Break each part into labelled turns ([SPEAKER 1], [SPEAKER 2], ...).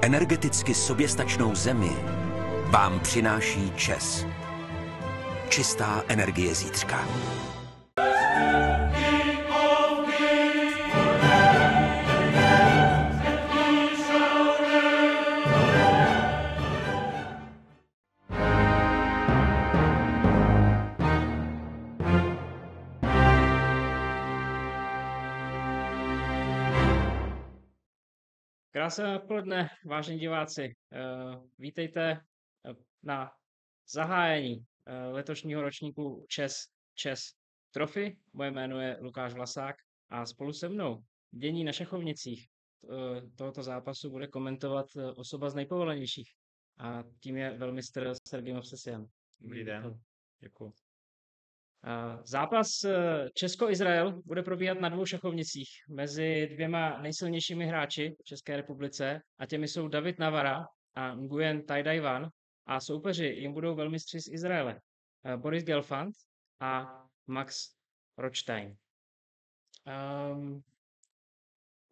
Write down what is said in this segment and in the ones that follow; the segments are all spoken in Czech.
[SPEAKER 1] Energeticky soběstačnou zemi vám přináší ČEZ. Čistá energie zítřka.
[SPEAKER 2] Krásné odpoledne, vážení diváci. Vítejte na zahájení letošního ročníku ČEZ Trophy. Moje jméno je Lukáš Vlasák a spolu se mnou dění na šachovnicích tohoto zápasu bude komentovat osoba z nejpovolanějších. A tím je velmistr Sergej Movsesian.
[SPEAKER 3] Dobrý den, děkuji.
[SPEAKER 2] Zápas Česko-Izrael bude probíhat na dvou šachovnicích mezi dvěma nejsilnějšími hráči v České republice a těmi jsou David Navara a Nguyen Ty Dai Van a soupeři jim budou velmistři z Izraele Boris Gelfand a Max Rothstein.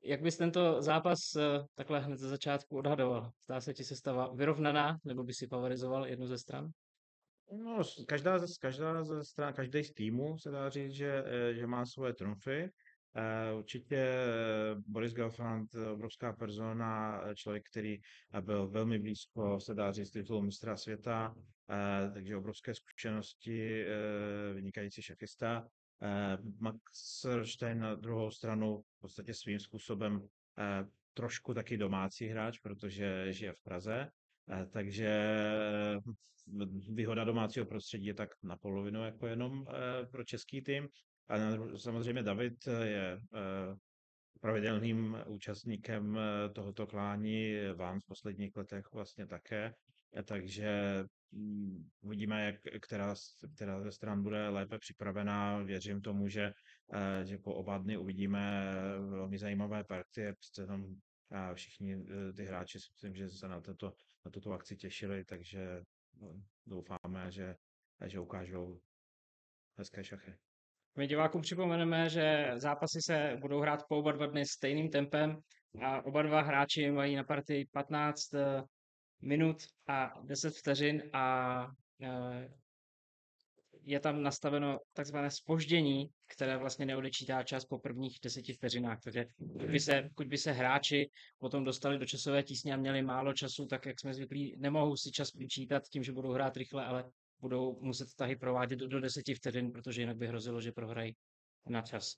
[SPEAKER 2] Jak bys tento zápas takhle hned ze začátku odhadoval? Zdá se ti sestava vyrovnaná, nebo by si favorizoval jednu ze stran?
[SPEAKER 3] No, každá ze stran, každý z týmů se dá říct, že má svoje trumfy. Určitě Boris Gelfand, obrovská persona, člověk, který byl velmi blízko, se dá říct, titulu mistra světa, takže obrovské zkušenosti, vynikající šachista. Max Rothstein na druhou stranu v podstatě svým způsobem trošku taky domácí hráč, protože žije v Praze. Takže výhoda domácího prostředí je tak na polovinu jako jenom pro český tým. A samozřejmě David je pravidelným účastníkem tohoto klání, Van v posledních letech vlastně také. Takže uvidíme, která ze stran bude lépe připravená. Věřím tomu, že po oba dny uvidíme velmi zajímavé partie. Přece jenom všichni ty hráči si myslím, že se na tuto akci těšili, takže doufáme, že ukážou hezké šachy.
[SPEAKER 2] My divákům připomeneme, že zápasy se budou hrát po oba dva dny stejným tempem a oba dva hráči mají na partii 15 minut a 10 vteřin a je tam nastaveno takzvané zpoždění, které vlastně neodečítá čas po prvních 10 vteřinách. Takže pokud by se hráči potom dostali do časové tísně a měli málo času, tak jak jsme zvyklí, nemohou si čas přičítat tím, že budou hrát rychle, ale budou muset tahy provádět do 10 vteřin, protože jinak by hrozilo, že prohrají na čas.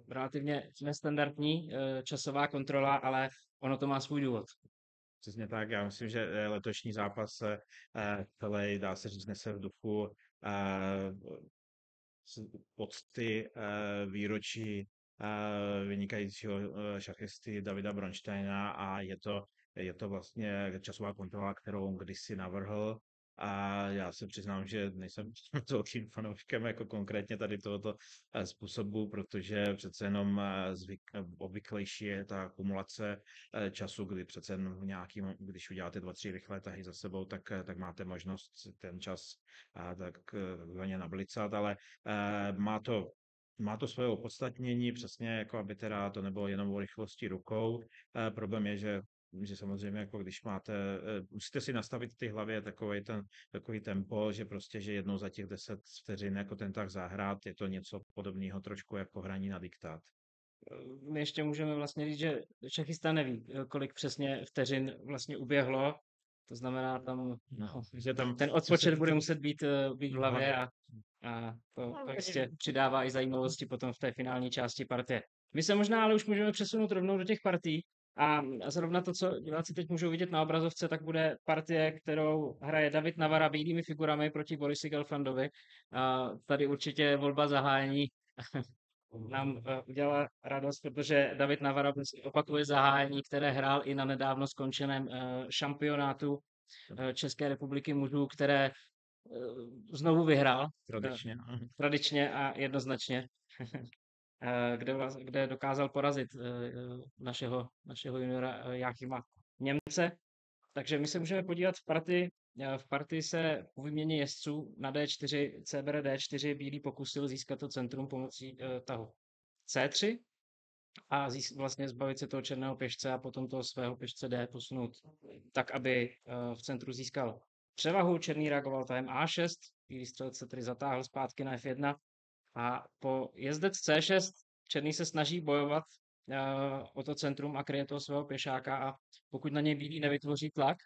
[SPEAKER 2] Relativně nestandardní časová kontrola, ale ono to má svůj důvod.
[SPEAKER 3] Přesně tak, já myslím, že letošní zápas se celý, dá se říct, nese v duchu pocty výročí vynikajícího šachisty Davida Bronsteina a je to vlastně časová kontrola, kterou kdysi navrhl. A já se přiznám, že nejsem velkým fanouškem jako konkrétně tady tohoto způsobu, protože přece jenom obvyklejší je ta akumulace času, kdy přece jenom když uděláte 2-3 rychlé tahy za sebou, tak máte možnost ten čas takzvaně nablicat, ale má to svoje opodstatnění, přesně jako aby teda to nebylo jenom o rychlosti rukou. Problém je, že samozřejmě jako když musíte si nastavit v té hlavě takový tempo, že prostě, že jednou za těch 10 vteřin jako ten tah zahrát, je to něco podobného trošku jako hraní na diktát.
[SPEAKER 2] My ještě můžeme vlastně říct, že šachista neví, kolik přesně vteřin vlastně uběhlo. To znamená, že tam ten odpočet bude muset být v hlavě a to prostě přidává i zajímavosti potom v té finální části partie. My se možná ale už můžeme přesunout rovnou do těch partií a zrovna to, co diváci teď můžou vidět na obrazovce, tak bude partie, kterou hraje David Navara bílými figurami proti Borisi Gelfandovi. Tady určitě volba zahájení nám udělala radost, protože David Navara opakuje zahájení, které hrál i na nedávno skončeném šampionátu České republiky mužů, které znovu vyhrál. Tradičně a jednoznačně. Kde dokázal porazit našeho juniora Jáchyma Němce. Takže my se můžeme podívat v partii. V partii se po výměně jezdců na D4, CBR D4 bílý pokusil získat to centrum pomocí tahu C3, a vlastně zbavit se toho černého pěšce a potom toho svého pěšce D posunout tak, aby v centru získal převahu. Černý reagoval tahem A6, bílý střelec se tedy zatáhl zpátky na F1 a po jezdec C6 černý se snaží bojovat o to centrum a kryje toho svého pěšáka a pokud na něj bílý nevytvoří tlak,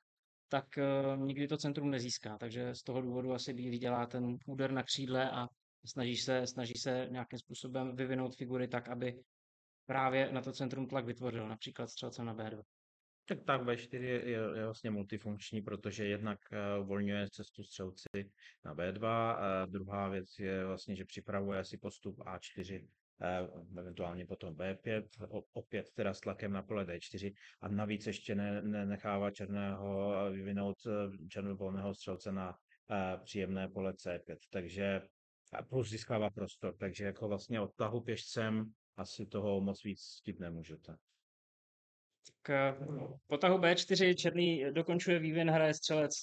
[SPEAKER 2] tak nikdy to centrum nezíská. Takže z toho důvodu asi bílý dělá ten úder na křídle a snaží se nějakým způsobem vyvinout figury tak, aby právě na to centrum tlak vytvořil, například střelcem na B2.
[SPEAKER 3] Tak B4 je vlastně multifunkční, protože jednak uvolňuje cestu střelci na B2, a druhá věc je vlastně, že připravuje si postup A4, eventuálně potom B5, opět teda s tlakem na pole D4 a navíc ještě nechává černého vyvinout černovolného střelce na příjemné pole C5, takže a plus získává prostor, takže jako vlastně od tahu pěšcem asi toho moc víc chtít nemůžete.
[SPEAKER 2] K potahu B4 černý dokončuje vývin, hraje střelec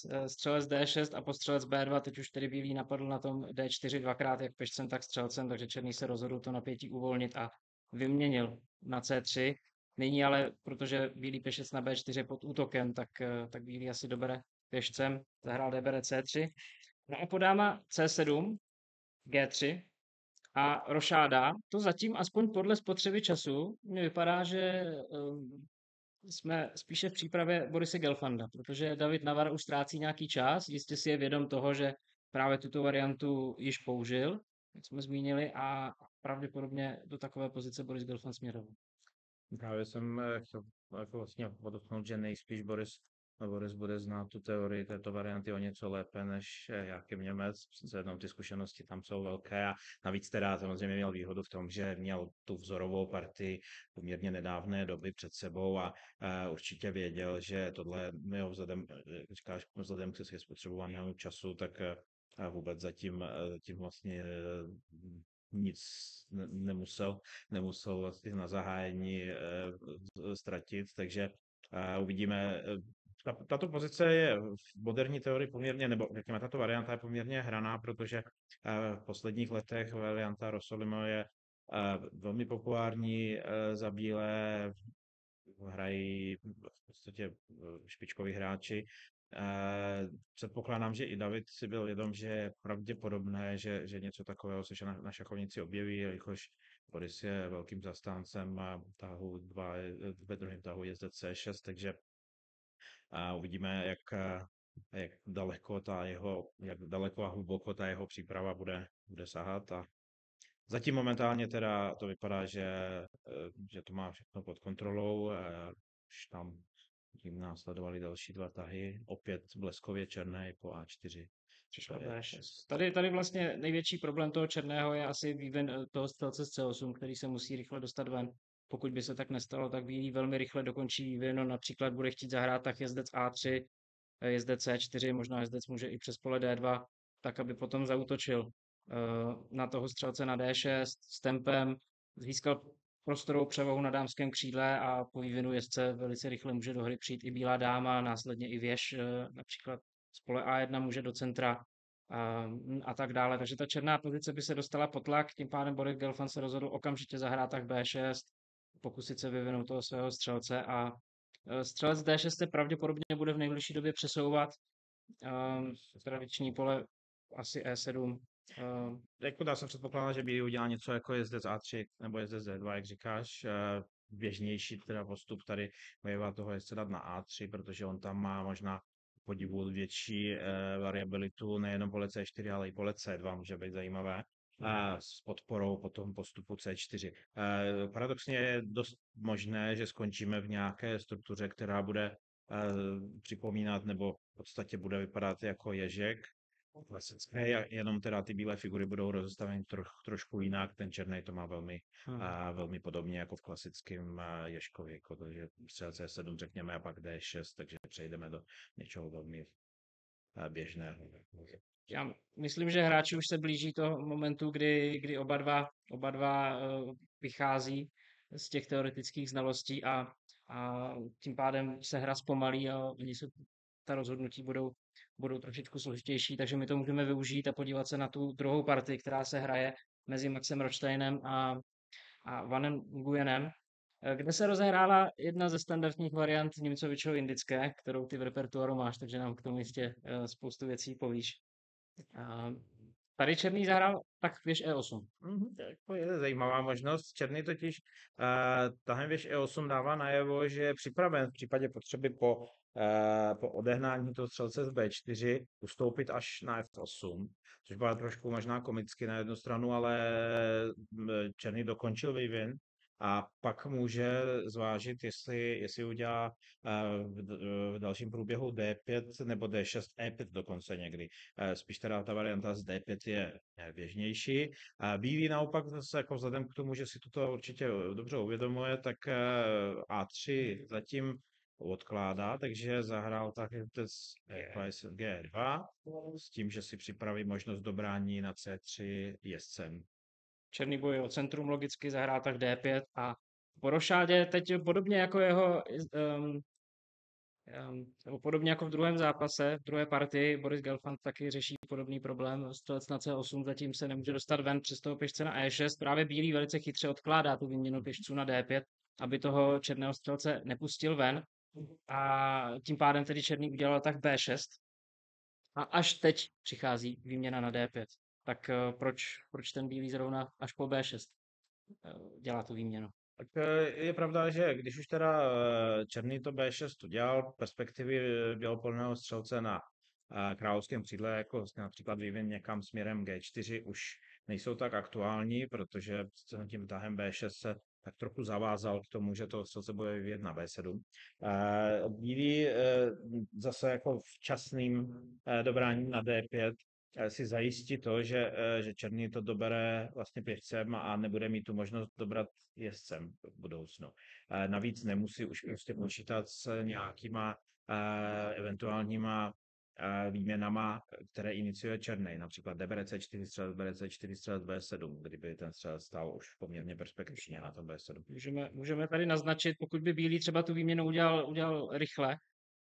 [SPEAKER 2] D6 a po střelec B2, teď už tedy bílý napadl na tom D4 dvakrát, jak pěšcem, tak střelcem, takže černý se rozhodl to napětí uvolnit a vyměnil na C3. Nyní ale, protože bílý pěšec na B4 je pod útokem, tak bílý asi dobere pěšcem, zahrál D bere C3. No a po dáma C7, G3 a rošáda, to zatím aspoň podle spotřeby času mně vypadá, že jsme spíše v přípravě Borise Gelfanda, protože David Navar už ztrácí nějaký čas, jistě si je vědom toho, že právě tuto variantu již použil, jak jsme zmínili, a pravděpodobně do takové pozice Boris Gelfand směroval.
[SPEAKER 3] Právě jsem chtěl jako vlastně podotknout, že nejspíš Boris bude znát tu teorii této varianty o něco lépe než Jakub Němec. Přece jenom ty zkušenosti tam jsou velké a navíc teda samozřejmě měl výhodu v tom, že měl tu vzorovou partii poměrně nedávné doby před sebou a určitě věděl, že tohle vzhledem k spotřebovanému času, tak vůbec zatím vlastně nic nemusel vlastně na zahájení ztratit, takže uvidíme. Tato pozice je v moderní teorii poměrně, nebo řekněme, tato varianta je poměrně hraná, protože v posledních letech varianta Rossolimo je velmi populární za bílé, hrají v podstatě špičkoví hráči. Předpokládám, že i David si byl vědom, že je pravděpodobné, že něco takového se na šachovnici objeví, jelikož Boris je velkým zastáncem tahu 2, ve druhém tahu jezdec C6, takže uvidíme, jak daleko a hluboko ta jeho příprava bude sahat. A zatím momentálně teda to vypadá, že to má všechno pod kontrolou. Už tam tím následovali další dva tahy, opět bleskově černé po A4.
[SPEAKER 2] Tady vlastně největší problém toho černého je asi vývin toho střelce z C8, který se musí rychle dostat ven. Pokud by se tak nestalo, tak bílý velmi rychle dokončí vývin, no například bude chtít zahrát tak jezdec A3, jezdec C4, možná jezdec může i přes pole D2, tak aby potom zaútočil na toho střelce na D6 s tempem, získal prostorovou převahu na dámském křídle a po vývinu jezdce velice rychle může do hry přijít i bílá dáma, následně i věž, například z pole A1 může do centra a tak dále. Takže ta černá pozice by se dostala pod tlak, tím pádem Boris Gelfand se rozhodl okamžitě zahrát tak B6, pokusit se vyvinout toho svého střelce a střelec D6 se pravděpodobně bude v nejbližší době přesouvat. Tradiční pole asi E7.
[SPEAKER 3] Jako dá se předpokládat, že bílý udělá něco jako jezdec A3 nebo jezdec D2, jak říkáš. Běžnější teda postup tady bývá toho jezdce dát na A3, protože on tam má možná podivu větší variabilitu, nejenom pole C4, ale i pole C2 může být zajímavé. S podporou potom postupu C4. Paradoxně je dost možné, že skončíme v nějaké struktuře, která bude připomínat nebo v podstatě bude vypadat jako ježek. Klasické, jenom teda ty bílé figury budou rozstaveny trošku jinak, ten černý to má velmi podobně jako v klasickém ježkovi, takže střelec C7 řekněme a pak D6, takže přejdeme do něčeho velmi běžného.
[SPEAKER 2] Já myslím, že hráči už se blíží toho momentu, kdy oba dva vychází z těch teoretických znalostí a tím pádem se hra zpomalí a ta rozhodnutí budou trošičku složitější, takže my to můžeme využít a podívat se na tu druhou partii, která se hraje mezi Maxem Rothsteinem a Vanem Nguyenem. kde se rozehrála jedna ze standardních variant Němcovičovo-indické, kterou ty v repertoáru máš, takže nám k tomu jistě spoustu věcí povíš. A tady Černý zahrál tak věž E8.
[SPEAKER 3] To je zajímavá možnost. Černý totiž tahem věž E8 dává najevo, že je připraven v případě potřeby po odehnání toho střelce z B4 ustoupit až na F8, což byla trošku možná komicky na jednu stranu, ale Černý dokončil vývin a pak může zvážit, jestli udělá v dalším průběhu D5 nebo D6, E5 dokonce někdy. Spíš teda ta varianta z D5 je běžnější. Bílý naopak zase jako vzhledem k tomu, že si toto určitě dobře uvědomuje, tak A3 zatím odkládá, takže zahrál taky G2 s tím, že si připraví možnost dobrání na C3 jezdcem.
[SPEAKER 2] Černý bojuje o centrum logicky, zahrál tak D5 a po rošádě teď podobně jako nebo podobně jako v druhém zápase, v druhé partii, Boris Gelfand taky řeší podobný problém. Střelec na C8 zatím se nemůže dostat ven, přes toho pěšce na E6. Právě bílý velice chytře odkládá tu výměnu pěšců na D5, aby toho černého střelce nepustil ven. A tím pádem tedy černý udělal tak B6. A až teď přichází výměna na D5. Tak proč ten bílý zrovna až po B6 dělá tu výměnu?
[SPEAKER 3] Tak je pravda, že když už teda Černý to B6 udělal, perspektivy bělopolného střelce na královském křídle, jako vlastně například vývin někam směrem G4, už nejsou tak aktuální, protože tím tahem B6 se tak trochu zavázal k tomu, že to střelce bude vyvíjet na B7. Bílý zase jako včasným dobráním na D5 si zajistí to, že Černý to dobere vlastně pěšcem a nebude mít tu možnost dobrat jezdcem v budoucnu. Navíc nemusí už prostě počítat s nějakýma eventuálníma výměnama, které iniciuje Černý, například bere C4 střelec, bere C4 střelec B7, kdyby ten střelec stál už poměrně perspektivně na tom B7.
[SPEAKER 2] Můžeme tady naznačit, pokud by bílý třeba tu výměnu udělal rychle,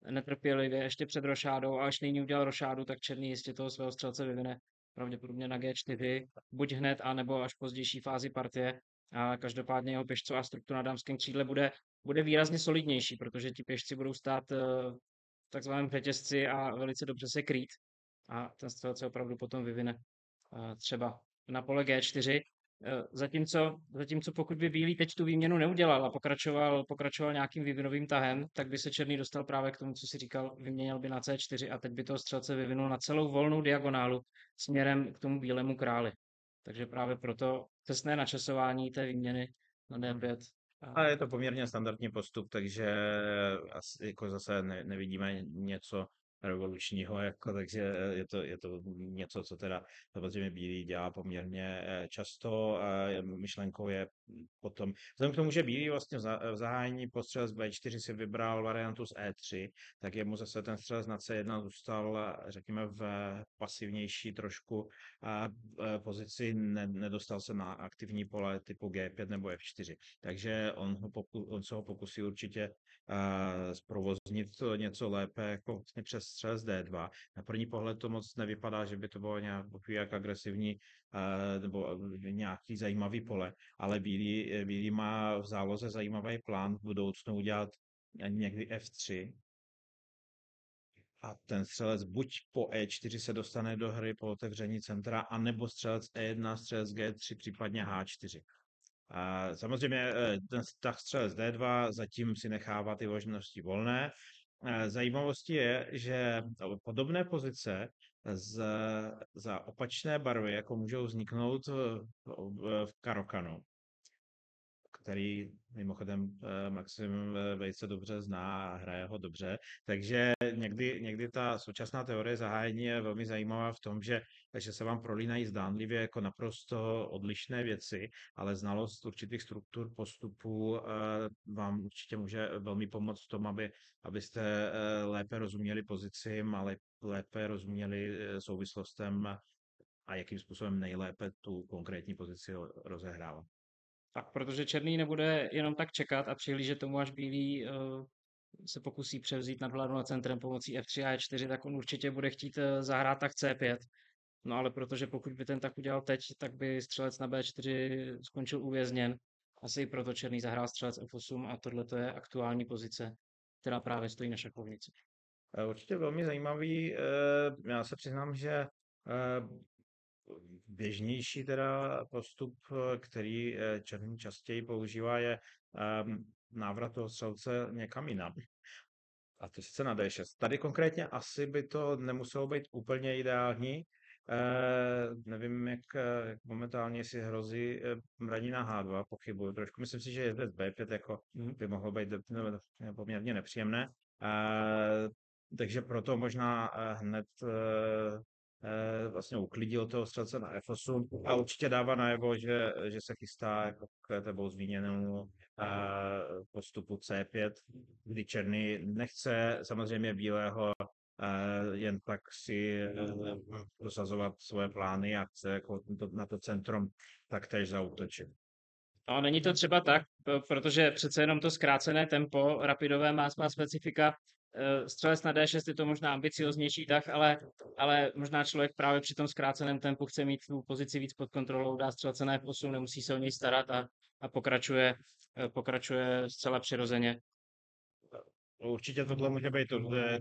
[SPEAKER 2] netrpělivě, ještě před rošádou, a až nyní udělal rošádu, tak černý jistě toho svého střelce vyvine pravděpodobně na G4, buď hned, anebo až v pozdější fázi partie. A každopádně jeho pěšcová struktura na dámském křídle bude výrazně solidnější, protože ti pěšci budou stát v takzvaném řetězci a velice dobře se krýt. A ten střelec se opravdu potom vyvine třeba na pole G4. Zatímco pokud by bílý teď tu výměnu neudělal a pokračoval nějakým vývinovým tahem, tak by se černý dostal právě k tomu, co si říkal, vyměnil by na C4 a teď by toho střelce vyvinul na celou volnou diagonálu směrem k tomu bílému králi. Takže právě proto přesné načasování té výměny na D5.
[SPEAKER 3] A je to poměrně standardní postup, takže asi jako zase nevidíme něco revolučního, jako, takže je to něco, co teda samozřejmě bílý dělá poměrně často. Myšlenkou je potom, vzhledem k tomu, že bílý vlastně v zahájení po střelec B4 si vybral variantu z E3, tak jemu zase ten střelec na C1 zůstal, řekněme, v pasivnější trošku pozici, nedostal se na aktivní pole typu G5 nebo F4. Takže on se ho pokusí určitě zprovoznit to něco lépe jako vlastně přes střelec D2. Na první pohled to moc nevypadá, že by to bylo nějak agresivní nebo nějaký zajímavý pole, ale bílý má v záloze zajímavý plán v budoucnu udělat někdy F3 a ten střelec buď po E4 se dostane do hry po otevření centra, anebo střelec E1, střelec G3, případně H4. Samozřejmě ten střelec D2 zatím si nechává ty možnosti volné. Zajímavostí je, že podobné pozice za opačné barvy jako můžou vzniknout v Karokanu, který mimochodem Maxim velice dobře zná a hraje ho dobře. Takže někdy ta současná teorie zahájení je velmi zajímavá v tom, že se vám prolínají zdánlivě jako naprosto odlišné věci, ale znalost určitých struktur postupů vám určitě může velmi pomoct v tom, abyste lépe rozuměli pozicím, ale lépe rozuměli souvislostem a jakým způsobem nejlépe tu konkrétní pozici rozehrávat.
[SPEAKER 2] Tak, protože černý nebude jenom tak čekat a přihlížet tomu, až bílý se pokusí převzít nadvládu nad centrem pomocí F3 a E4, tak on určitě bude chtít zahrát tak C5. No ale protože pokud by ten tak udělal teď, tak by střelec na B4 skončil uvězněn asi i proto černý zahrál střelec F8 a tohle to je aktuální pozice, která právě stojí na šachovnici.
[SPEAKER 3] Určitě velmi zajímavý. Já se přiznám, že běžnější teda postup, který černý častěji používá, je návrat toho střelce někam jinam. A to sice na D6. Tady konkrétně asi by to nemuselo být úplně ideální. Nevím, jak momentálně si hrozí braní na H2, pochybuju trošku. Myslím si, že jezdec B5 jako by mohlo být poměrně nepříjemné. Takže proto možná hned vlastně uklidil toho střelce na F8 a určitě dává najevo, že se chystá jako k tebou zmíněnému postupu C5, kdy černý nechce samozřejmě bílého jen tak si prosazovat svoje plány a chce jako na to centrum taktéž zaútočit.
[SPEAKER 2] No, není to třeba tak, protože přece jenom to zkrácené tempo rapidové má svá specifika. Střelec na D6 je to možná ambicioznější tak, ale možná člověk právě při tom zkráceném tempu chce mít tu pozici víc pod kontrolou, dá střelce na F8, nemusí se o něj starat a pokračuje zcela přirozeně.
[SPEAKER 3] Určitě tohle může být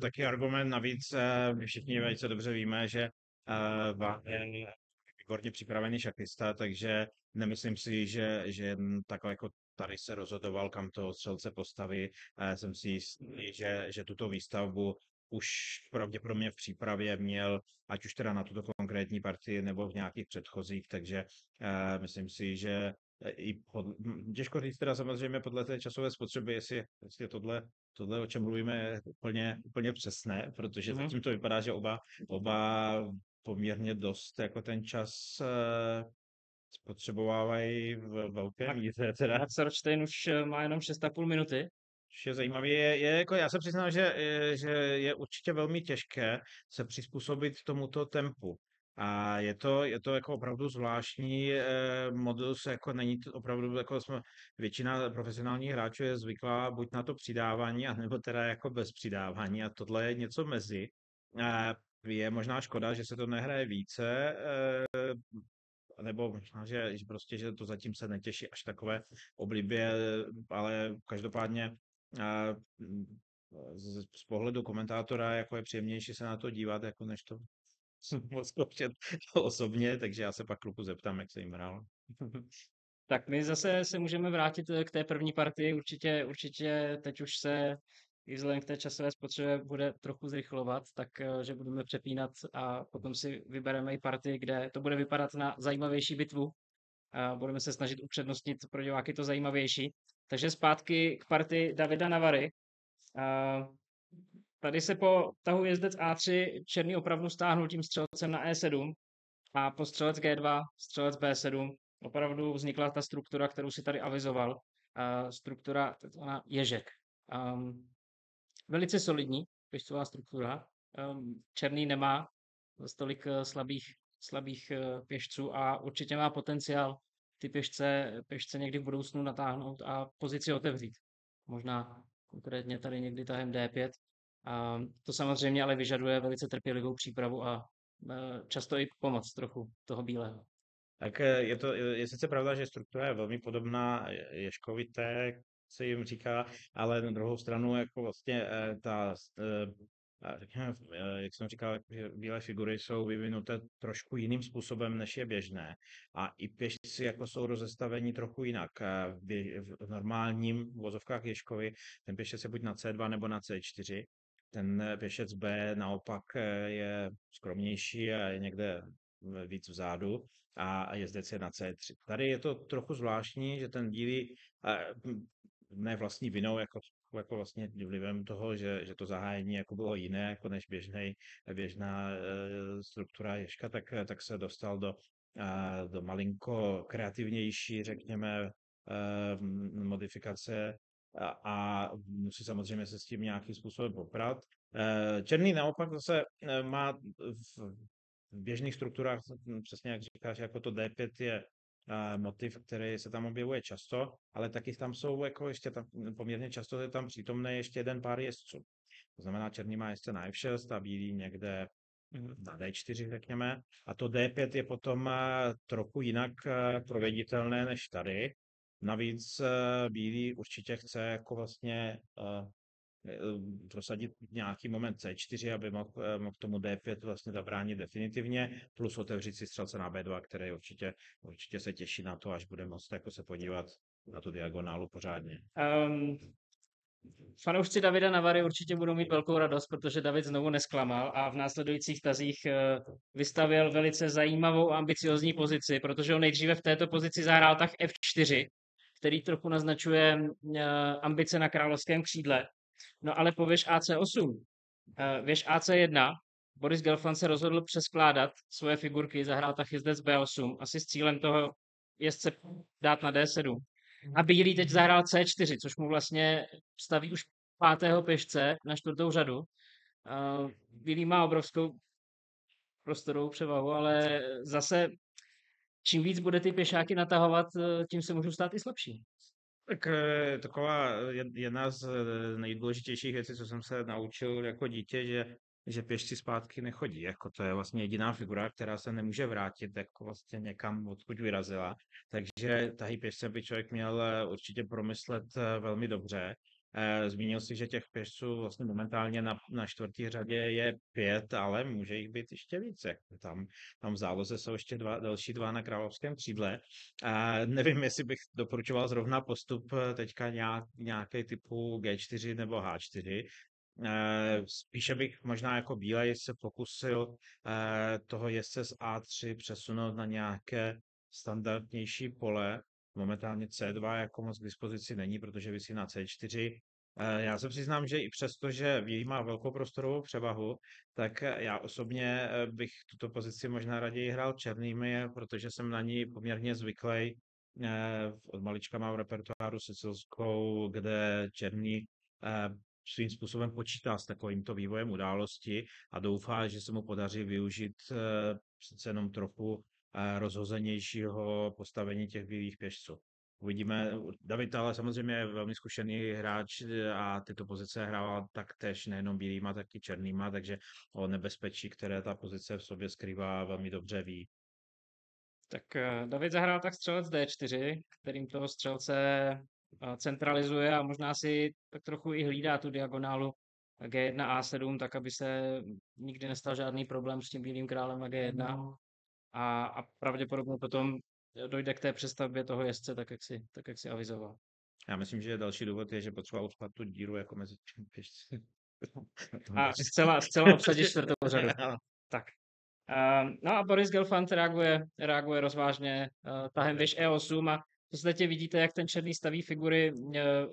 [SPEAKER 3] taky argument. Navíc my všichni velice dobře víme, že je výborně připravený šachista, takže nemyslím si, že takhle jako tady se rozhodoval, kam toho střelce postaví. Jsem si jistý, že tuto výstavbu už pravděpodobně v přípravě měl, ať už teda na tuto konkrétní partii nebo v nějakých předchozích, takže myslím si, že těžko říct teda samozřejmě podle té časové spotřeby, jestli tohle, o čem mluvíme, je úplně přesné, protože zatím to vypadá, že oba poměrně dost jako ten čas spotřebovávají v velké míře.
[SPEAKER 2] Max Rothstein už má jenom 6,5 minuty.
[SPEAKER 3] Je zajímavý, je jako já se přiznám, že je určitě velmi těžké se přizpůsobit tomuto tempu. A je to jako opravdu zvláštní modus, jako není to opravdu, jako většina profesionálních hráčů je zvyklá buď na to přidávání, anebo teda jako bez přidávání a tohle je něco mezi. Je možná škoda, že se to nehraje více, nebo možná, že prostě, že to zatím se netěší až takové oblibě, ale každopádně z pohledu komentátora jako je příjemnější se na to dívat, jako než to moc osobně, takže já se pak kluku zeptám, jak se jim hrál.
[SPEAKER 2] Tak my zase se můžeme vrátit k té první partii. Určitě teď už se i vzhledem k té časové spotřebě bude trochu zrychlovat, takže budeme přepínat a potom si vybereme i partii, kde to bude vypadat na zajímavější bitvu. A budeme se snažit upřednostnit pro diváky to zajímavější. Takže zpátky k partii Davida Navary. Tady se po tahu jezdec A3 černý opravdu stáhnul tím střelcem na E7 a po střelec G2, střelec B7 opravdu vznikla ta struktura, kterou si tady avizoval. Struktura ježek. Velice solidní pěšcová struktura. Černý nemá tolik slabých pěšců a určitě má potenciál ty pěšce někdy v budoucnu natáhnout a pozici otevřít. Možná konkrétně tady někdy tahem D5. To samozřejmě ale vyžaduje velice trpělivou přípravu a často i pomoc trochu toho bílého.
[SPEAKER 3] Tak je sice pravda, že struktura je velmi podobná Ježkovité, se jim říká, ale na druhou stranu jako vlastně řekněme, jak jsem říkal, bílé figury jsou vyvinuté trošku jiným způsobem, než je běžné. A i pěšci jako jsou rozestavení trochu jinak. V normálním vozovkách Ježkovi ten pěšec je buď na C2 nebo na C4. Ten pěšec B naopak je skromnější a je někde víc vzadu a jezdec je na C3. Tady je to trochu zvláštní, že ten bílý ne vlastní vinou, jako vlastně vlivem toho, že to zahájení jako bylo jiné, jako než běžná struktura Ježka, tak se dostal do malinko kreativnější, řekněme, modifikace a musí samozřejmě se s tím nějakým způsobem poprat. Černý naopak zase má v běžných strukturách, přesně jak říkáš, jako to D5 je motiv, který se tam objevuje často, ale taky tam jsou jako ještě tam, poměrně často je tam přítomný ještě jeden pár jezdců. To znamená, černý má jezdce na F6 a bílý někde na D4, řekněme. A to D5 je potom trochu jinak proveditelné než tady. Navíc bílý určitě chce jako vlastně prosadit nějaký moment C4, aby mohl tomu D5 vlastně zabránit definitivně, plus otevřít si střelce na B2, který určitě se těší na to, až bude moct jako se podívat na tu diagonálu pořádně.
[SPEAKER 2] Fanoušci Davida Navary určitě budou mít velkou radost, protože David znovu nesklamal a v následujících tazích vystavěl velice zajímavou a ambiciozní pozici, protože on nejdříve v této pozici zahrál tak F4, který trochu naznačuje ambice na královském křídle. No ale po věž AC8, věž AC1, Boris Gelfand se rozhodl přeskládat svoje figurky, zahrál tak jezdec B8, asi s cílem toho jezdce dát na D7. A bílý teď zahrál C4, což mu vlastně staví už pátého pěšce na čtvrtou řadu. Bílý má obrovskou prostorovou převahu, ale zase čím víc bude ty pěšáky natahovat, tím se můžou stát i slabší.
[SPEAKER 3] Tak taková jedna z nejdůležitějších věcí, co jsem se naučil jako dítě, že pěšci zpátky nechodí. Jako to je vlastně jediná figura, která se nemůže vrátit jako vlastně někam, odkud vyrazila. Takže tahy pěšce by člověk měl určitě promyslet velmi dobře. Zmínil si, že těch pěšců vlastně momentálně na čtvrtý řadě je 5, ale může jich být ještě více. Tam v záloze jsou ještě další dva na královském křídle. Nevím, jestli bych doporučoval zrovna postup teďka nějaký typu G4 nebo H4. Spíše bych možná jako bílej se pokusil toho jezdce z A3 přesunout na nějaké standardnější pole. Momentálně C2 jako moc k dispozici není, protože visí na C4. Já se přiznám, že i přesto, že bílý má velkou prostorovou převahu, tak já osobně bych tuto pozici možná raději hrál černými, protože jsem na ní poměrně zvyklý. Od malička mám repertoáru sicilskou, kde černý svým způsobem počítá s takovýmto vývojem události a doufá, že se mu podaří využít přece jenom trochu rozhozenějšího postavení těch bílých pěšců. Uvidíme. David ale samozřejmě je velmi zkušený hráč a tyto pozice hrával taktéž nejenom bílýma, tak i černýma, takže o nebezpečí, které ta pozice v sobě skrývá, velmi dobře ví.
[SPEAKER 2] Tak David zahrál tak střelec D4, kterým toho střelce centralizuje a možná si tak trochu i hlídá tu diagonálu G1 A7, tak aby se nikdy nestal žádný problém s tím bílým králem na G1 a pravděpodobně potom dojde k té přestavbě toho jezdce, tak jak si avizoval.
[SPEAKER 3] Já myslím, že další důvod je, že potřeboval uspat tu díru jako mezi pěšci.
[SPEAKER 2] A zcela obsadit čtvrtou řadu. Tak. No a Boris Gelfand reaguje rozvážně tahem věž E8 a v podstatě vidíte, jak ten černý staví figury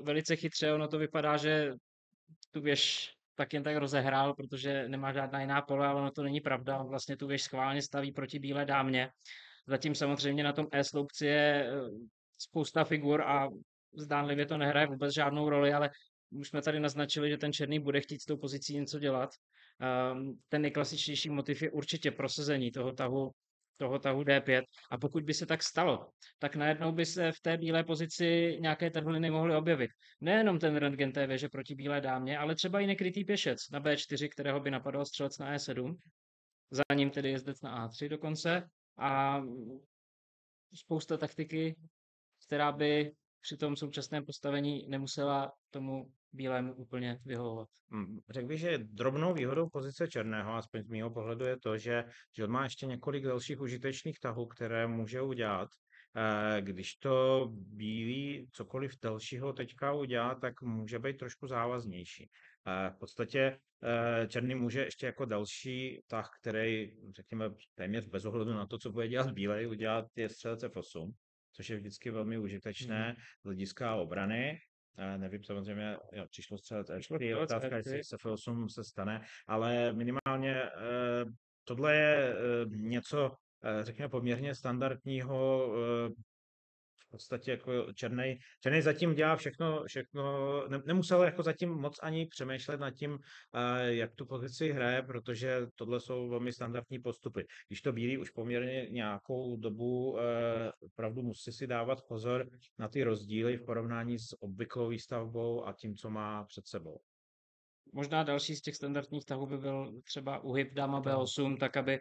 [SPEAKER 2] velice chytře. Ono to vypadá, že tu věž tak jen tak rozehrál, protože nemá žádná jiná pole, ale ono to není pravda. On vlastně tu věž schválně staví proti bílé dámě. Zatím samozřejmě na tom E-sloupci je spousta figur a zdánlivě to nehraje vůbec žádnou roli, ale už jsme tady naznačili, že ten černý bude chtít s tou pozicí něco dělat. Ten nejklasičtější motiv je určitě prosazení toho tahu D5 a pokud by se tak stalo, tak najednou by se v té bílé pozici nějaké trhliny mohly objevit. Nejenom ten rentgen té věže proti bílé dámě, ale třeba i nekrytý pěšec na B4, kterého by napadal střelec na E7, za ním tedy jezdec na A3 dokonce a spousta taktiky, která by při tom současném postavení nemusela tomu bílému úplně vyhovovat.
[SPEAKER 3] Řekl bych, že drobnou výhodou pozice černého, aspoň z mého pohledu, je to, že on má ještě několik dalších užitečných tahů, které může udělat. Když to bílý cokoliv dalšího teďka udělá, tak může být trošku závaznější. V podstatě černý může ještě jako další tah, který, řekněme, téměř bez ohledu na to, co bude dělat bílej, udělat je střelec F8, což je vždycky velmi užitečné z hlediska obrany. Nevím, samozřejmě, přišlo střelec E4, otázka, jestli se F8 se stane, ale minimálně tohle je něco, řekněme, poměrně standardního, v podstatě jako černej zatím dělá všechno nemusel jako zatím moc ani přemýšlet nad tím, jak tu pozici hraje, protože tohle jsou velmi standardní postupy. Když to bílý už poměrně nějakou dobu opravdu musí si dávat pozor na ty rozdíly v porovnání s obvyklou výstavbou a tím, co má před sebou.
[SPEAKER 2] Možná další z těch standardních tahů by byl třeba uhyb dáma B8, tak aby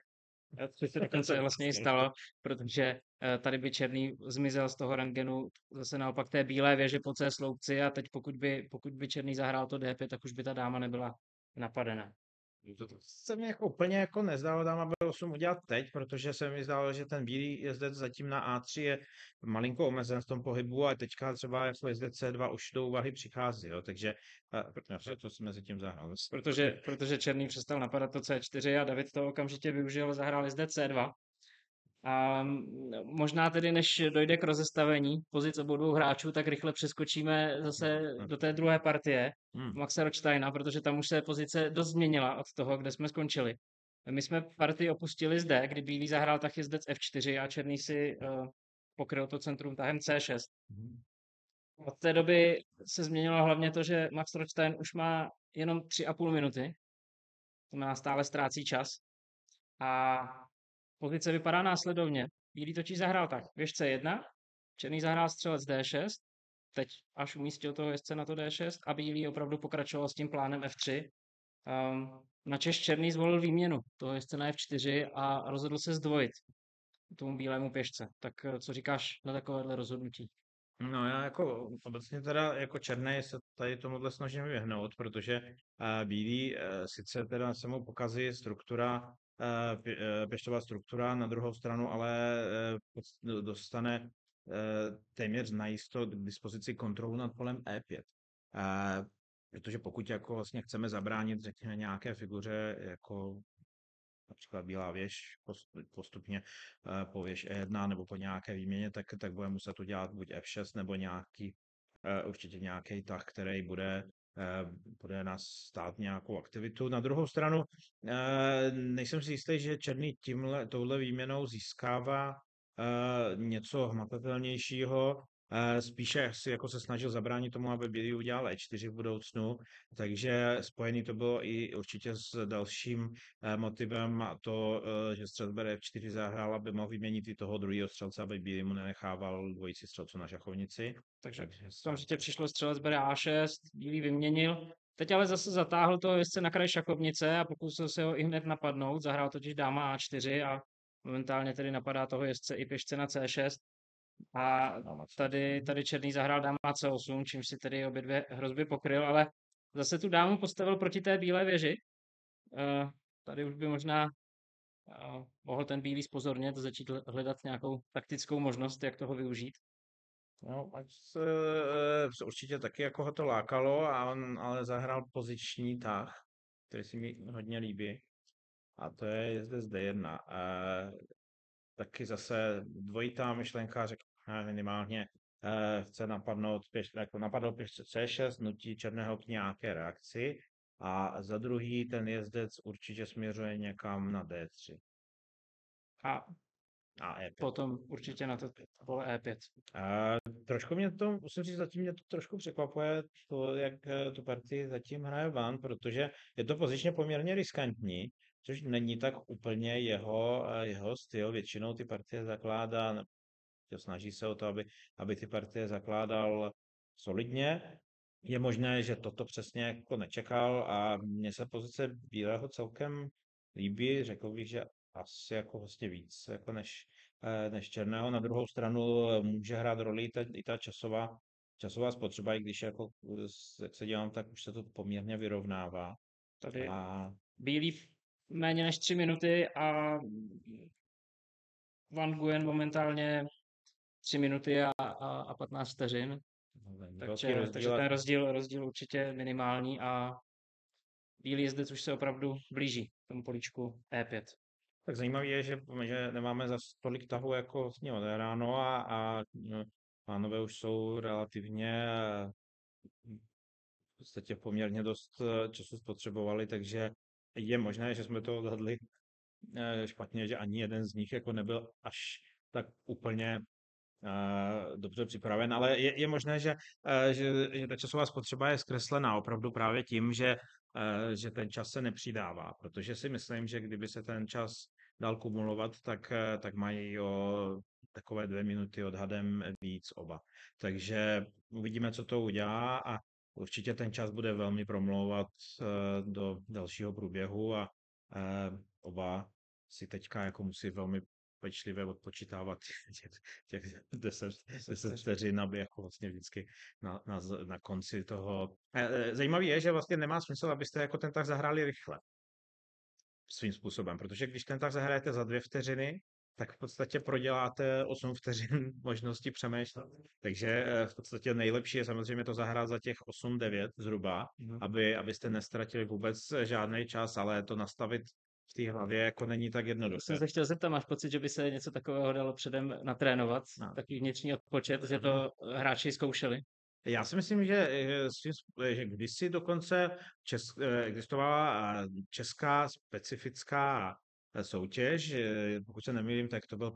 [SPEAKER 2] Což se dokonce vlastně i stalo, protože tady by černý zmizel z toho rentgenu zase naopak té bílé věže po C sloupci a teď pokud by černý zahrál to D5, tak už by ta dáma nebyla napadena.
[SPEAKER 3] To se mi jako úplně jako nezdálo dáma B8 udělat teď, protože se mi zdálo, že ten bílý jezdec zatím na A3 je malinko omezen v tom pohybu a teďka třeba jako jezdec C2 už do úvahy přichází, jo, takže protože to jsme mezi tím zahrál.
[SPEAKER 2] Protože černý přestal napadat to C4 a David to okamžitě využil, zahrál jezdec C2. A možná tedy, než dojde k rozestavení pozic obou dvou hráčů, tak rychle přeskočíme zase do té druhé partie Maxa Rothsteina, protože tam už se pozice dost změnila od toho, kde jsme skončili. My jsme partii opustili zde, kdy bílý zahrál tak jezdec F4 a černý si pokryl to centrum tahem C6. Od té doby se změnilo hlavně to, že Max Rothstein už má jenom 3,5 minuty, to znamená stále ztrácí čas. A pozice vypadá následovně. Bílý totiž zahrál tak. Věž C1, černý zahrál střelec D6, teď až umístil toho jezdce na to D6 a bílý opravdu pokračoval s tím plánem F3. Načež černý zvolil výměnu toho jezdce na F4 a rozhodl se zdvojit tomu bílému pěšce. Tak co říkáš na takovéhle rozhodnutí?
[SPEAKER 3] No já jako obecně teda jako černý se tady tomuhle snažím vyhnout, protože bílý sice teda se mu pokazí struktura, pěštová struktura, na druhou stranu ale dostane téměř najisto k dispozici kontrolu nad polem E5. Protože pokud jako vlastně chceme zabránit, řekněme, nějaké figuře jako například bílá věž postupně po věž E1 nebo po nějaké výměně, tak bude muset udělat buď F6 nebo určitě nějaký tah, který bude nás stát nějakou aktivitu. Na druhou stranu nejsem si jistý, že černý touhle výměnou získává něco hmatatelnějšího, spíše si jako se snažil zabránit tomu, aby bílý udělal E4 v budoucnu, takže spojený to bylo i určitě s dalším motivem a to, že střelec bere F4 zahrál, aby mohl vyměnit i toho druhého střelce, aby bílý mu nenechával dvojici střelců na šachovnici.
[SPEAKER 2] Takže okamžitě přišlo střelec bere A6, bílý vyměnil, teď ale zase zatáhl toho jezdce na kraj šachovnice a pokusil se ho i hned napadnout, zahrál totiž dáma A4 a momentálně tedy napadá toho jezdce i pěšce na C6. A tady černý zahrál dáma C8, čímž si tedy obě dvě hrozby pokryl, ale zase tu dámu postavil proti té bílé věži. Tady už by možná mohl ten bílý zpozornět, začít hledat nějakou taktickou možnost, jak toho využít.
[SPEAKER 3] No, se určitě taky jako ho to lákalo, a on ale zahrál poziční tah, který si mi hodně líbí. A to je jezdec D1. Taky zase dvojitá myšlenka, řekněme minimálně, chce napadnout jako napadl pěšce C6, nutí černého k nějaké reakci a za druhý ten jezdec určitě směřuje někam na D3.
[SPEAKER 2] A
[SPEAKER 3] E5.
[SPEAKER 2] potom určitě na to pole E5.
[SPEAKER 3] Trošku mě to, musím říct, zatím mě to trošku překvapuje, to, jak tu partii zatím hraje Van, protože je to pozičně poměrně riskantní, což není tak úplně jeho styl. Většinou ty partie zakládá, snaží se o to, aby ty partie zakládal solidně. Je možné, že toto přesně jako nečekal a mně se pozice bílého celkem líbí. Řekl bych, že asi jako vlastně víc jako než černého. Na druhou stranu může hrát roli i ta časová spotřeba, i když jako, jak se dělám, tak už se to poměrně vyrovnává.
[SPEAKER 2] Tady bílý méně než 3 minuty a Van Nguyen momentálně 3 minuty a 15 vteřin. Takže ten rozdíl určitě minimální a bílý jezdec už se opravdu blíží k tomu políčku E5.
[SPEAKER 3] Tak zajímavé je, že nemáme za tolik tahu jako vlastně od ráno a pánové už jsou relativně v podstatě poměrně dost času spotřebovali, takže je možné, že jsme to odhadli špatně, že ani jeden z nich jako nebyl až tak úplně dobře připraven, ale je možné, že ta časová spotřeba je zkreslená opravdu právě tím, že ten čas se nepřidává, protože si myslím, že kdyby se ten čas dal kumulovat, tak mají o takové 2 minuty odhadem víc oba. Takže uvidíme, co to udělá a určitě ten čas bude velmi promlouvat do dalšího průběhu a oba si teďka jako musí velmi pečlivě odpočítávat těch 10 vteřin, aby jako vlastně vždycky na konci toho. Zajímavé je, že vlastně nemá smysl, abyste jako ten tah zahráli rychle svým způsobem, protože když ten tah zahrajete za 2 vteřiny, tak v podstatě proděláte 8 vteřin možnosti přemýšlet. Takže v podstatě nejlepší je samozřejmě to zahrát za těch 8-9 zhruba, abyste nestratili vůbec žádný čas, ale to nastavit v té hlavě jako není tak
[SPEAKER 2] To
[SPEAKER 3] jednoduché.
[SPEAKER 2] jsem se chtěl zeptat, máš pocit, že by se něco takového dalo předem natrénovat?
[SPEAKER 3] No.
[SPEAKER 2] Takový vnitřní odpočet, že to hráči zkoušeli?
[SPEAKER 3] Já si myslím, že kdysi dokonce existovala česká specifická soutěž, pokud se nemýlím, tak to byl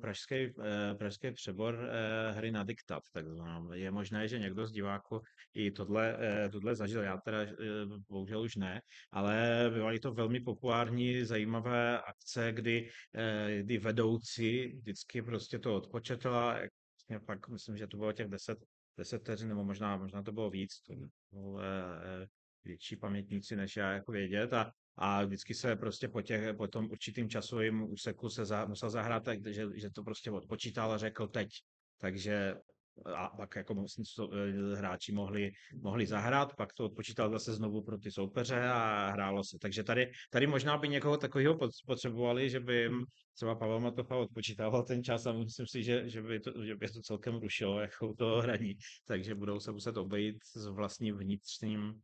[SPEAKER 3] pražský přebor hry na diktat, takzvaná. Je možné, že někdo z diváků i tohle zažil, já teda bohužel už ne, ale byly to velmi populární, zajímavé akce, kdy vedoucí vždycky prostě to odpočetl a pak myslím, že to bylo těch 10 vteřin, nebo možná to bylo víc, to bylo větší pamětníci než já jako vědět a vždycky se prostě po tom určitým časovým úseku musel zahrát tak, že to prostě odpočítal a řekl teď. Takže a pak jako hráči mohli zahrát, pak to odpočítal zase znovu pro ty soupeře a hrálo se. Takže tady možná by někoho takového potřebovali, že by třeba Pavel Matocha odpočítával ten čas a myslím si, že by to celkem rušilo jako toho hraní. Takže budou se muset obejít s vlastním vnitřním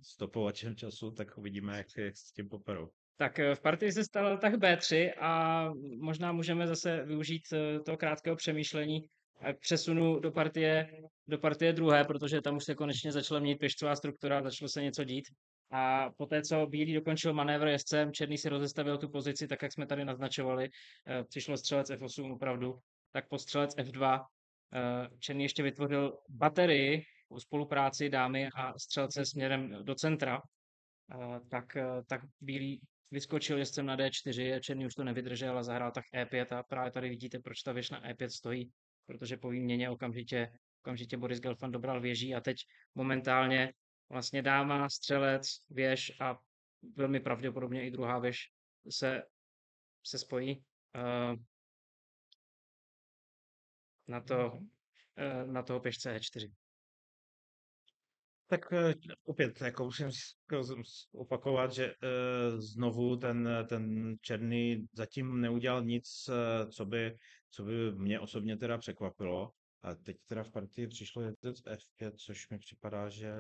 [SPEAKER 3] stopovačem času, tak uvidíme, jak s tím poperou.
[SPEAKER 2] Tak v partii se stal tah B3 a možná můžeme zase využít toho krátkého přemýšlení a přesunu do partie druhé, protože tam už se konečně začala měnit pěšcová struktura, začalo se něco dít. A poté, co bílý dokončil manévr jezdcem, černý si rozestavil tu pozici, tak jak jsme tady naznačovali, přišlo střelec F8 opravdu, tak po střelec F2 černý ještě vytvořil baterii o spolupráci dámy a střelce směrem do centra. Tak bílý vyskočil jezdcem na D4 a černý už to nevydržel a zahrál tak E5 a právě tady vidíte, proč ta věž na E5 stojí, protože po výměně okamžitě Boris Gelfand dobral věží a teď momentálně vlastně dáma, střelec, věž a velmi pravděpodobně i druhá věž se spojí na toho pěšce E4.
[SPEAKER 3] Tak opět, jako musím opakovat, že znovu ten černý zatím neudělal nic, co by mě osobně teda překvapilo. A teď teda v partii přišlo jezdec F5, což mi připadá, že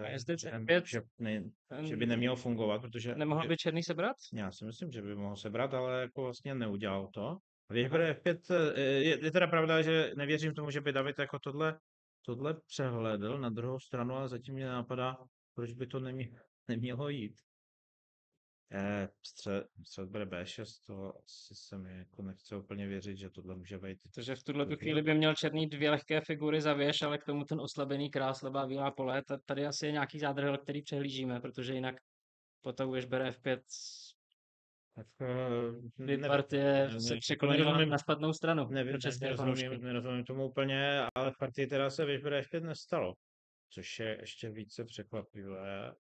[SPEAKER 3] by neměl fungovat, protože
[SPEAKER 2] Nemohl by černý sebrat?
[SPEAKER 3] já si myslím, že by mohl sebrat, ale jako vlastně neudělal to. A když bude F5, je teda pravda, že nevěřím tomu, že by David jako tohle přehlédl, na druhou stranu, ale zatím mě napadá, proč by to nemělo jít. Střed bude B6, to asi se mi jako nechce úplně věřit, že tohle může být.
[SPEAKER 2] Protože v tuhle chvíli by měl černý 2 lehké figury za věž, ale k tomu ten oslabený král, slabá bílá pole. Tady asi je nějaký zádrhel, který přehlížíme, protože jinak po tahu jež bere F5
[SPEAKER 3] Tak
[SPEAKER 2] partie se překlonila na špatnou stranu.
[SPEAKER 3] Nerozumím tomu úplně, ale v partii teda se bere F5 nestalo, což je ještě více překvapivé.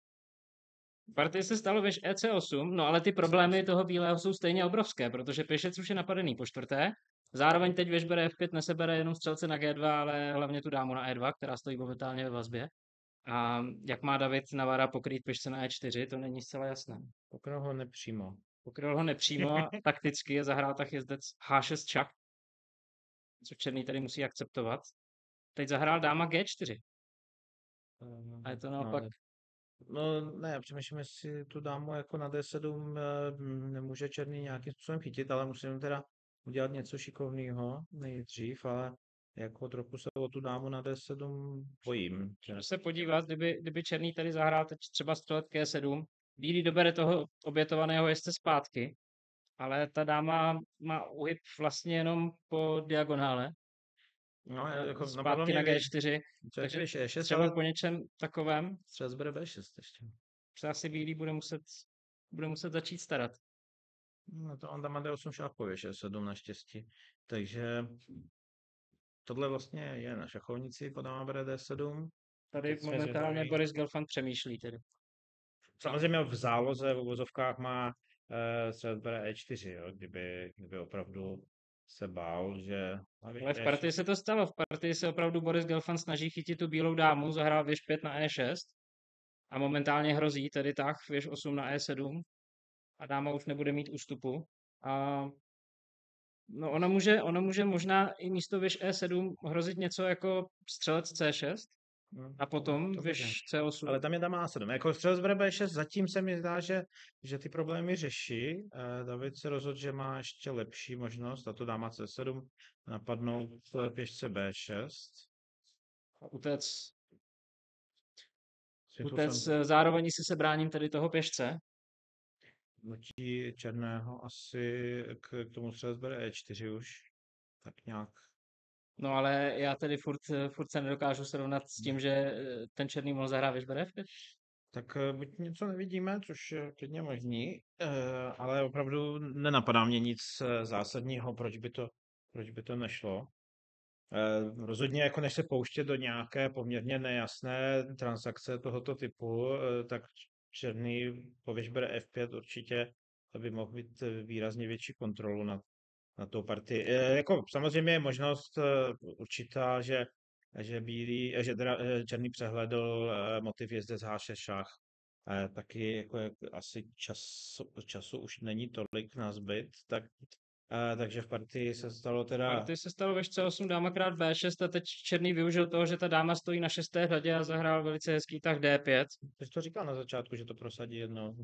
[SPEAKER 2] V partii se stalo věž EC8, no ale ty problémy toho bílého jsou stejně obrovské, protože pěšec už je napadený po čtvrté. Zároveň teď věž bere F5 nesebere jenom střelce na G2, ale hlavně tu dámu na E2, která stojí momentálně ve vazbě. A jak má David Navara pokrýt pěšce na E4, to není zcela jasné.
[SPEAKER 3] Pokryl ho nepřímo.
[SPEAKER 2] Pokryl ho nepřímo a takticky je zahrál tak jezdec H6 čak, co černý tady musí akceptovat. Teď zahrál dáma G4. A je to naopak...
[SPEAKER 3] No ne, přemýšlím, jestli tu dámu jako na D7 nemůže černý nějakým způsobem chytit, ale musím teda udělat něco šikovného nejdřív, ale jako trochu se o tu dámu na D7 bojím.
[SPEAKER 2] Můžu se podívat, kdyby černý tady zahrál teď třeba střelec G7, bílý dobere toho obětovaného jezdce zpátky, ale ta dáma má uhyb vlastně jenom po diagonále.
[SPEAKER 3] No, jako
[SPEAKER 2] zpátky na G4, takže
[SPEAKER 3] E6,
[SPEAKER 2] třeba po něčem takovém.
[SPEAKER 3] Střelec bere B6 ještě.
[SPEAKER 2] Třeba si bílý bude muset začít starat.
[SPEAKER 3] No to on tam má D8 šákově, 6-7 naštěstí. Takže tohle vlastně je na šachovnici, podáme bere D7.
[SPEAKER 2] Tady momentálně Boris Gelfand přemýšlí tedy.
[SPEAKER 3] Samozřejmě v záloze, v uvozovkách má střelec bere E4, jo, kdyby opravdu se bál, že...
[SPEAKER 2] Ale v partii se to stalo. V partii se opravdu Boris Gelfand snaží chytit tu bílou dámu, zahrál věž 5 na E6 a momentálně hrozí tedy tah věž 8 na E7 a dáma už nebude mít ústupu. A no ona může možná i místo věž E7 hrozit něco jako střelec C6 a potom
[SPEAKER 3] to
[SPEAKER 2] věž
[SPEAKER 3] může.
[SPEAKER 2] C8.
[SPEAKER 3] Ale tam je dáma A7. Jako střelec bere B6, zatím se mi zdá, že ty problémy řeší. David se rozhodl, že má ještě lepší možnost, a to dáma C7 napadnout pěšce B6.
[SPEAKER 2] A utec
[SPEAKER 3] Svým
[SPEAKER 2] Utec
[SPEAKER 3] způsobem
[SPEAKER 2] zároveň se sebráním tedy toho pěšce.
[SPEAKER 3] nutí černého asi k tomu střelec bere E4 už. Tak nějak.
[SPEAKER 2] No ale já tedy furt se nedokážu srovnat s tím, že ten černý mohl zahrát věž bere F5.
[SPEAKER 3] Tak buď něco nevidíme, což je klidně možný, ale opravdu nenapadá mě nic zásadního, proč by to nešlo. Rozhodně jako než se pouštět do nějaké poměrně nejasné transakce tohoto typu, tak černý po věž bere F5 určitě by mohl mít výrazně větší kontrolu nad tou partii. Jako samozřejmě je možnost určitá, že teda černý přehledl motiv jezdec H6 šach. Taky jako asi času už není tolik na zbyt, takže v partii se stalo teda...
[SPEAKER 2] Partii se stalo věž C8, dáma krát B6 a teď černý využil toho, že ta dáma stojí na 6. řadě a zahrál velice hezký tah D5.
[SPEAKER 3] Ty jsi to říkal na začátku, že to prosadí jedno.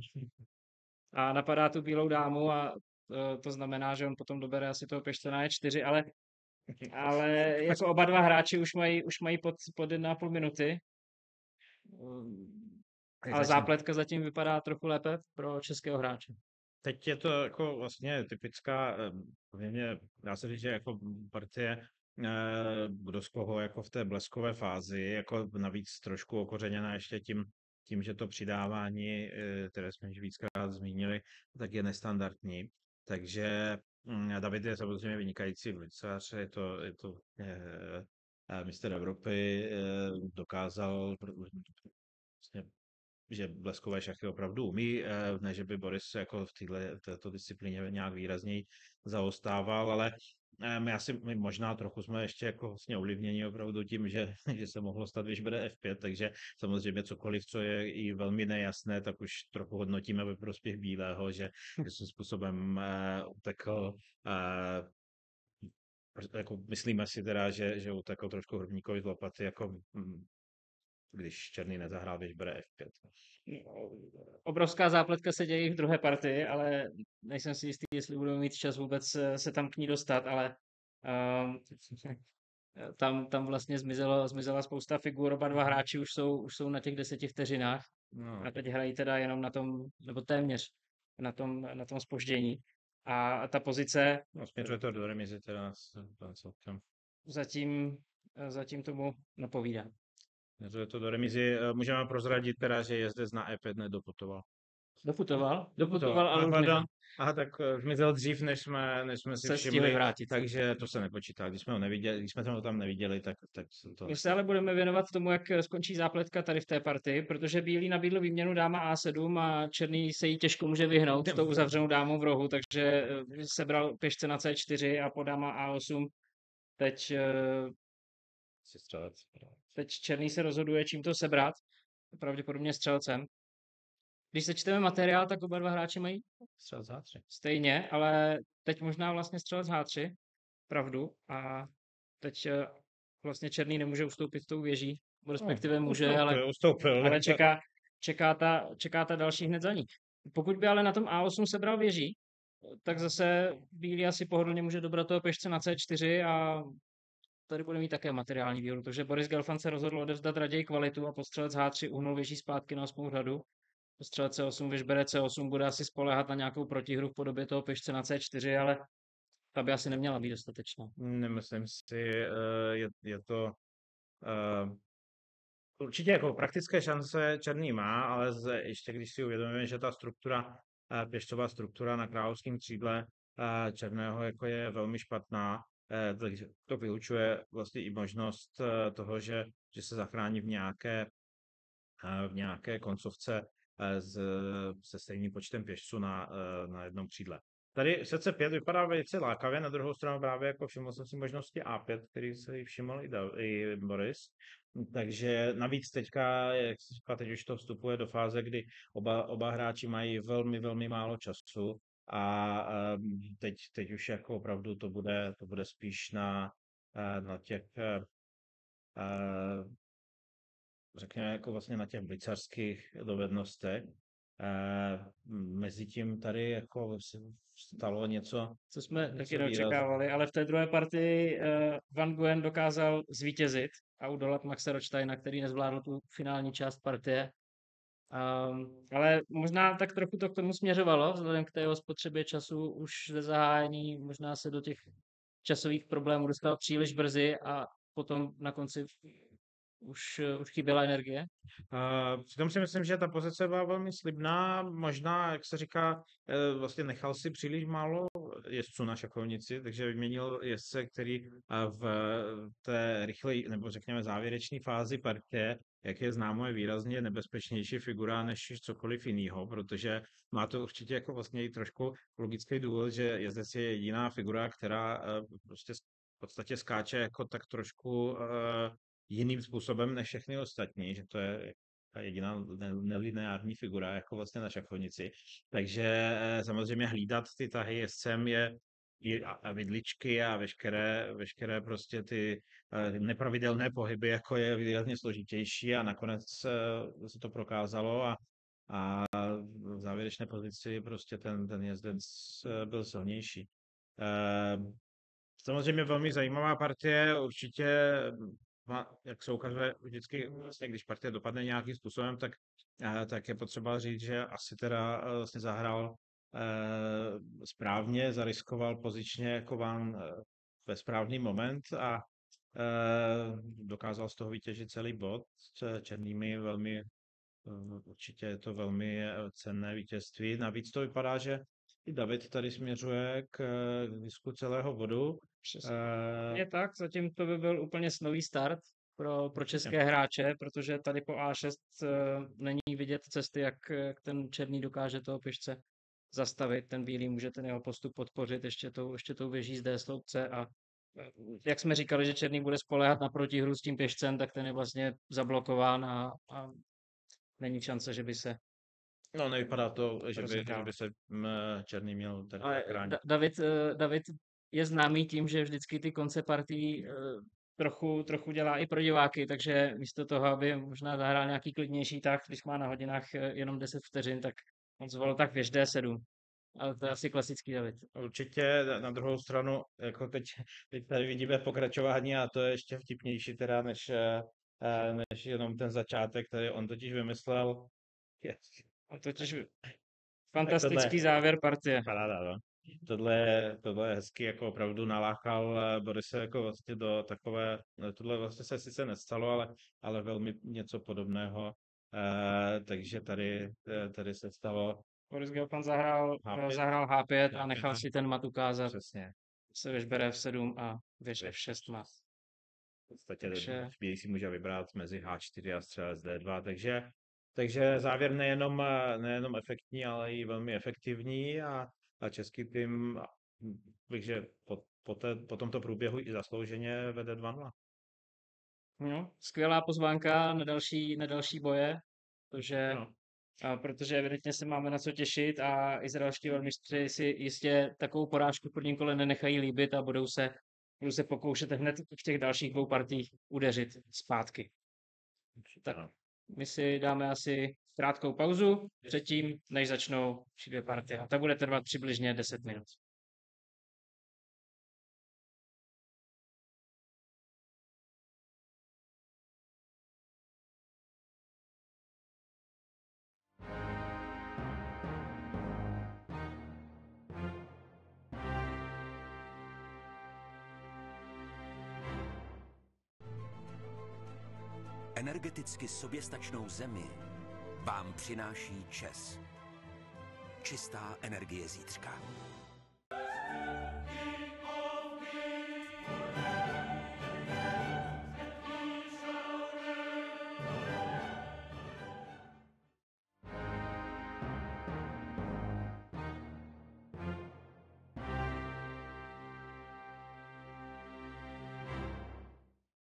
[SPEAKER 2] A napadá tu bílou dámu a to znamená, že on potom dobere asi toho pěšce na E4, ale jako oba dva hráči už mají pod 1,5 minuty. Ale zápletka zatím vypadá trochu lépe pro českého hráče.
[SPEAKER 3] Teď je to jako vlastně typická, poměrně, dá se říct, že jako partie kdo z koho jako v té bleskové fázi, jako navíc trošku okořeněná ještě tím, že to přidávání, které jsme již víckrát zmínili, tak je nestandardní. Takže David je samozřejmě vynikající vlicař, je to mistr Evropy, dokázal vlastně, že bleskové šachy opravdu umí, ne, že by Boris jako v této disciplíně nějak výrazněji zaostával, ale my možná trochu jsme ještě jako vlastně ovlivněni opravdu tím, že se mohlo stát, když bude F5, takže samozřejmě cokoliv, co je i velmi nejasné, tak už trochu hodnotíme ve prospěch bílého, že svým způsobem utekl. Jako myslíme si teda, že utekl trošku Hrubníkovi z lopaty, jako když černý nezahrál, když bere F5.
[SPEAKER 2] Obrovská zápletka se děje i v druhé partii, ale nejsem si jistý, jestli budeme mít čas vůbec se tam k ní dostat, ale tam vlastně zmizela spousta figur, oba dva hráči už jsou na těch 10 vteřinách a teď hrají teda jenom na tom, nebo téměř na tom zpoždění. A ta pozice...
[SPEAKER 3] No, směřuje to do remizy teda celkem.
[SPEAKER 2] Zatím tomu napovídá.
[SPEAKER 3] Směřuje to do remizy. Můžeme prozradit teda, že jezdec na E5 nedoputoval.
[SPEAKER 2] Doputoval, ale
[SPEAKER 3] pardon. Aha, tak zmizel dřív, než jsme si všimli,
[SPEAKER 2] vrátit.
[SPEAKER 3] takže to se nepočítá. Když jsme ho tam neviděli, tak se to...
[SPEAKER 2] My se ale budeme věnovat tomu, jak skončí zápletka tady v té partii, protože bílý nabídl výměnu dáma A7 a černý se jí těžko může vyhnout s tou uzavřenou dámou v rohu, takže sebral pěšce na C4 a po dáma A8 teď černý se rozhoduje, čím to sebrat, pravděpodobně střelcem. Když se čteme materiál, tak oba dva hráči mají
[SPEAKER 3] střelec H3.
[SPEAKER 2] Stejně, ale teď možná vlastně střelec H3, pravdu, a teď vlastně černý nemůže ustoupit tou věží, respektive může, ale čeká ta další hned za ní. Pokud by ale na tom A8 sebral věží, tak zase bílý asi pohodlně může dobrat toho pěšce na C4 a tady bude mít také materiální výhodu, protože Boris Gelfand se rozhodl odevzdat raději kvalitu a postřelec H3 uhnul věží zpátky na 8. řadu. Postřelec C8, když bere C8, bude asi spoléhat na nějakou protihru v podobě toho pěšce na C4, ale ta by asi neměla být dostatečná.
[SPEAKER 3] Nemyslím si, je to určitě jako praktické šance černý má, ale ještě když si uvědomíme, že ta struktura, pěšcová struktura na královském křídle černého jako je velmi špatná, takže to vylučuje vlastně i možnost toho, že se zachrání v nějaké koncovce se stejným počtem pěšců na jednom křídle. Tady sece 5 vypadá velice lákavě, na druhou stranu právě jako všiml jsem si možnosti A5, který si všiml i Boris. Takže navíc teďka, jak se říká, teď už to vstupuje do fáze, kdy oba hráči mají velmi, velmi málo času a teď už jako opravdu to bude spíš na těch řekněme, jako vlastně na těch blitzarských dovednostech. Mezitím tady jako se stalo něco,
[SPEAKER 2] Co jsme
[SPEAKER 3] něco
[SPEAKER 2] taky neočekávali, ale v té druhé partii Van Guen dokázal zvítězit a udolat Maxe Rothsteina, který nezvládl tu finální část partie. Ale možná tak trochu to k tomu směřovalo, vzhledem k té jeho spotřebě času už ze zahájení, možná se do těch časových problémů dostal příliš brzy a potom na konci už chyběla energie.
[SPEAKER 3] Přitom si myslím, že ta pozice byla velmi slibná, možná, jak se říká, vlastně nechal si příliš málo jezdců na šachovnici, takže vyměnil jezdce, který v té rychlé, nebo řekněme závěrečné fázi partie, jak je známo, je výrazně nebezpečnější figura než cokoliv jiného, protože má to určitě jako vlastně i trošku logický důvod, že jezdec je jediná figura, která prostě v podstatě skáče jako tak trošku jiným způsobem než všechny ostatní, že to je ta jediná nelineární figura, jako vlastně na šachovnici. Takže samozřejmě hlídat ty tahy jezdcem je a vidličky a veškeré prostě ty nepravidelné pohyby, jako je výrazně složitější a nakonec se to prokázalo a v závěrečné pozici prostě ten jezdec byl silnější. Samozřejmě velmi zajímavá partie, určitě jak se ukazuje vždycky, vlastně, když partie dopadne nějakým způsobem, tak je potřeba říct, že asi teda vlastně zahrál správně, zariskoval pozičně jako Van ve správný moment a dokázal z toho vytěžit celý bod s černými velmi, určitě je to velmi cenné vítězství. Navíc to vypadá, že i David tady směřuje k zisku celého bodu.
[SPEAKER 2] Je tak, zatím to by byl úplně snový start pro české hráče, protože tady po A6 není vidět cesty, jak ten černý dokáže toho pěšce zastavit, ten bílý může ten jeho postup podpořit ještě tou věží z D sloupce a jak jsme říkali, že černý bude spoléhat na protihru s tím pěšcem, tak ten je vlastně zablokován a není šance, že by se
[SPEAKER 3] No, nevypadá to, že
[SPEAKER 2] rozehrál.
[SPEAKER 3] by se černý měl tady
[SPEAKER 2] Ale
[SPEAKER 3] chránit.
[SPEAKER 2] David je známý tím, že vždycky ty konce partí trochu dělá i pro diváky, takže místo toho, aby možná zahrál nějaký klidnější tah, když má na hodinách jenom 10 vteřin, tak on zvolil tak věž D7. Ale to je asi klasický David.
[SPEAKER 3] Určitě na druhou stranu, jako teď tady vidíme pokračování a to je ještě vtipnější teda, než jenom ten začátek, který on totiž vymyslel.
[SPEAKER 2] A totiž fantastický závěr partie.
[SPEAKER 3] Paráda, no. Tohle je hezky, jako opravdu nalákal Borise jako vlastně do takové, tohle vlastně se sice nestalo, ale velmi něco podobného, takže tady se stalo.
[SPEAKER 2] Boris Gelfand zahrál H5 a nechal si ten mat ukázat.
[SPEAKER 3] Přesně.
[SPEAKER 2] Se věž bere F7 a věž F6 má.
[SPEAKER 3] V podstatě chvíli si může vybrat mezi H4 a střelec D2, takže závěr nejenom efektní, ale i velmi efektivní a český tým, takže po tomto průběhu i zaslouženě vede 2-0.
[SPEAKER 2] No, skvělá pozvánka na další boje, protože evidentně se máme na co těšit a izraelští velmistři si jistě takovou porážku v prvním kole nenechají líbit a budou se pokoušet hned v těch dalších 2 partiích udeřit zpátky. Tak my si dáme asi krátkou pauzu předtím, než začnou 2 partie. A ta bude trvat přibližně 10 minut.
[SPEAKER 1] Energeticky soběstačnou zemi vám přináší ČES. Čistá energie zítřka.